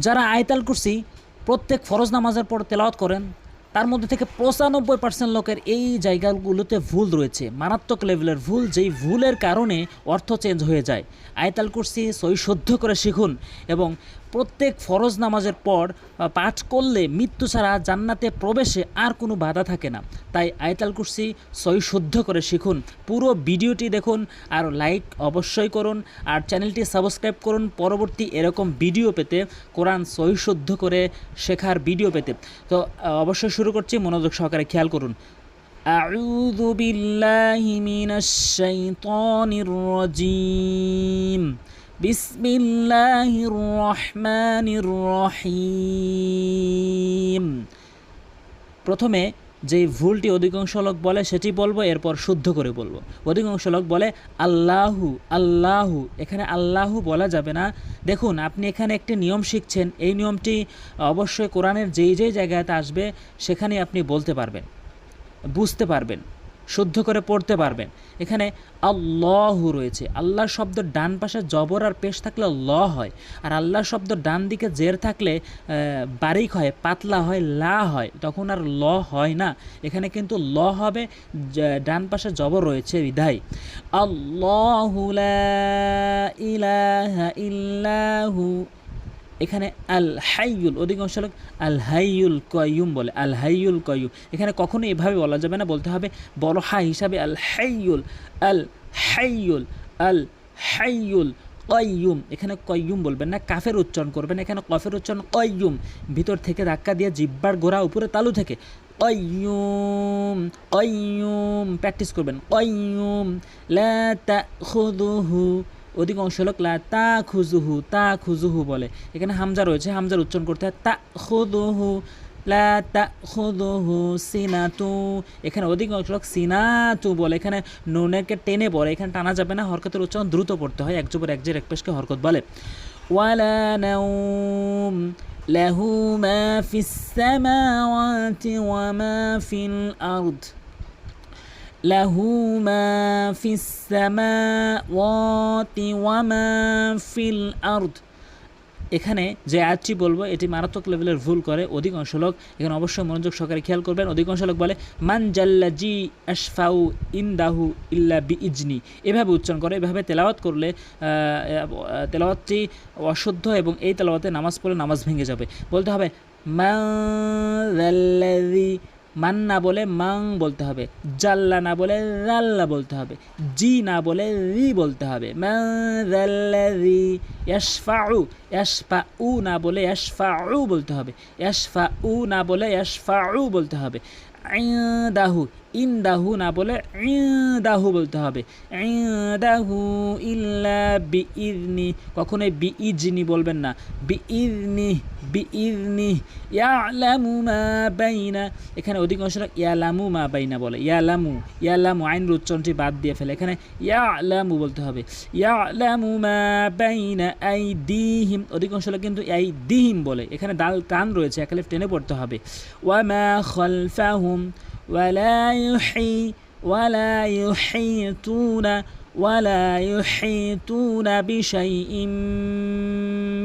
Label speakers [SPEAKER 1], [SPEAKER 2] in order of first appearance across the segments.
[SPEAKER 1] যারা আয়াতুল কুরসি প্রত্যেক ফরজ নামাজের পর তেলাওয়াত করেন তার মধ্যে থেকে 95% লোকের এই জায়গাগুলোতে ভুল রয়েছে, মারাত্মক লেভেলের ভুল, যেই ভুলের কারণে অর্থ চেঞ্জ হয়ে যায়। আয়াতুল কুরসি সহি শুদ্ধ করে শিখুন এবং প্রত্যেক ফরজ নামাজের পর পাঠ করলে মৃত্যু ছাড়া জান্নাতে প্রবেশে আর কোনো বাধা থাকে না। তাই আয়াতুল কুরসি সহি শুদ্ধ করে শিখুন। পুরো ভিডিওটি দেখুন আর লাইক অবশ্যই করুন আর চ্যানেলটি সাবস্ক্রাইব করুন পরবর্তী এরকম ভিডিও পেতে, কোরআন সহি শুদ্ধ করে শেখার ভিডিও পেতে। তো অবশ্যই শুরু করছি, মনোযোগ সহকারে খেয়াল করুন। আউযু বিল্লাহি মিনাশ শাইতানির রাজীম। বিসমিল্লাহির রহমানির রহিম। প্রথমে যে ভুলটি অধিকাংশ লোক বলে সেটি বলবো, এরপর শুদ্ধ করে বলবো। অধিকাংশ লোক বলে আল্লাহু আল্লাহু, এখানে আল্লাহু বলা যাবে না। দেখুন, আপনি এখানে একটি নিয়ম শিখছেন, এই নিয়মটি অবশ্যই কোরআনের যেই যেই জায়গাতে আসবে সেখানে আপনি বলতে পারবেন, বুঝতে পারবেন, শুদ্ধ করে পড়তে পারবেন। এখানে আল্লাহু রয়েছে, আল্লাহ শব্দ ডান পাশে জবর আর পেশ থাকলে ল হয়, আর আল্লাহ শব্দ ডান দিকে জের থাকলে বারিক হয়, পাতলা হয়, লা হয়, তখন আর ল হয় না। এখানে কিন্তু ল হবে, ডান পাশে জবর রয়েছে বিধায়। আল্লাহু লা ইলাহা ইল্লাহু, এখানে আল হাইয়ুল, অধিকাংশ লোক আল হাইয়ুল কয়ুম বলে, আল হাইয়ুল কয়ুম। এখানে কখনো এভাবে বলা যাবে না, বলতে হবে বড় হা হিসাবে আল হাইয়ুল, আল হাইয়ুল, আল হাইয়ুল কয়ুম। এখানে কয়ুম বলবেন না, কাফের উচ্চারণ করবেন। এখানে কফের উচ্চারণ কয়ুম, ভিতর থেকে ধাক্কা দিয়ে জিহ্বার গোড়া উপরে তালু থেকে কয়ুম, কয়ুম প্র্যাকটিস করবেন। কয়ুম লা তাখুযুহু, অধিকাংশ লোক লা তা খুজুহু, তা খুজুহু বলে। এখানে হামজা রয়েছে, হামজার উচ্চারণ করতে হয় তা খুদুহু, লা তা খুদুহু সিনাতু। এখানে অধিকাংশ লোক সিনাতু বলে, এখানে নুনকে টেনে পড়ে, এখানে টানা যাবে না, হরকতের উচ্চারণ দ্রুত পড়তে হয়, এক জবর এক জের এক পেশকে হরকত বলে। ওয়ালা নাউম লাহু মা ফিস সামাওয়াতি ওয়া মা ফিল আরদ, লাহু মা ফিস সামাওয়াতি ওয়া মা ফিল আরদ। এখানে যে আয়াতটি বলবো এটি মারাত্মক লেভেলের ভুল করে অধিকাংশ লোক, এখানে অবশ্যই মনোযোগ সহকারে খেয়াল করবেন। অধিকাংশ লোক বলে মান জাল্লা জি আশফাউ ইনদাহু ইল্লা বিইজনি, এভাবে উচ্চারণ করে। এভাবে তেলাওয়াত করলে তেলাওয়াতটি অশুদ্ধ এবং এই তেলাওয়াতে নামাজ পড়লে নামাজ ভেঙে যাবে। বলতে হবে মান জাল্লাযী, মান না বলে মাং বলতে হবে, জাল্লা না বলে রাল্লা বলতে হবে, জি না বলে রি বলতে হবে। মাযাল্লাযী ইয়াশফাউ, ইয়াশফাউ না বলে ইয়াশফাউ বলতে হবে, ইয়াশফাউ না বলে ইয়াশফাউ বলতে হবে। ইনদাহু, ইনদাহু না বলে ইনদাহু বলতে হবে। ইনদাহু ইল্লা বিইজনি, কখনোই বিইজনি বলবেন না, বিইজনি, বিইজনি। ইয়ালামু মা বাইনা, এখানে অধিকাংশ ইয়ালামু মা বাইনা বলে, ইয়ালামু, ইয়ালামু আইনের উচ্চারণটি বাদ দিয়ে ফেলে, এখানে ইয়ালামু বলতে হবে। ইয়ালামু মা বাইনা আইদিহিম, অধিকাংশ লোক কিন্তু আইদিহিম বলে, এখানে দাল টান রয়েছে, একালিফ টেনে পড়তে হবে। ওয়া মা খালফাহুম ওয়ালা ইউহিতুনা ওয়ালা ইউহিতুনা বিশাইইম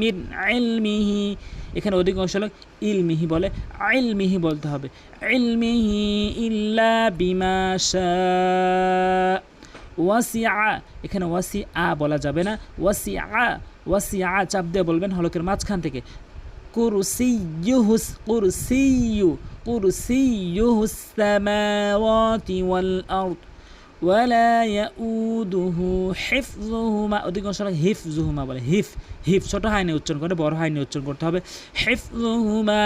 [SPEAKER 1] মিন ইলমিহি, এখানে অধিকাংশ লোক ইলমিহি বলে, ইলমিহি বলতে হবে। ইলমিহি ইল্লা বিমা শাআ। ওয়াসিআ, এখানে ওয়াসিআ বলা যাবে না, ওয়াসিআ, ওয়াসিআ চাপ দিয়ে বলবেন হলকের মাঝখান থেকে। কুরসিয়ুহুস, কুরসিয়ু, কুরসিয়ুহুস সামাওয়াতি ওয়াল আরদ ওয়ালা ইয়াউদুহু হিফযুহুমা, অধিকাংশ হিফযুহুমা বলে, হিফ, হিফ ছোট হাইনে উচ্চারণ করে, বড় হাইনে উচ্চারণ করতে হবে। হিফযুহুমা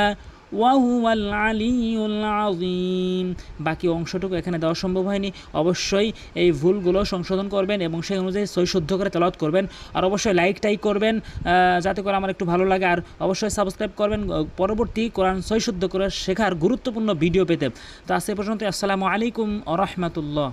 [SPEAKER 1] ওয়া হুয়াল আলিয়্যুল আযীম। বাকি অংশটুকু এখানে দেওয়া সম্ভব হয়নি। অবশ্যই এই ভুলগুলো সংশোধন করবেন এবং সেই অনুযায়ী সহি শুদ্ধ করে তেলাওয়াত করবেন। আর অবশ্যই লাইকটাই করবেন যাতে করে আমার একটু ভালো লাগে। আর অবশ্যই সাবস্ক্রাইব করবেন পরবর্তী কোরআন সহি শুদ্ধ করে শেখার গুরুত্বপূর্ণ ভিডিও পেতে। তো আজ এ পর্যন্ত, আসসালামু আলাইকুম ওয়া রাহমাতুল্লাহ।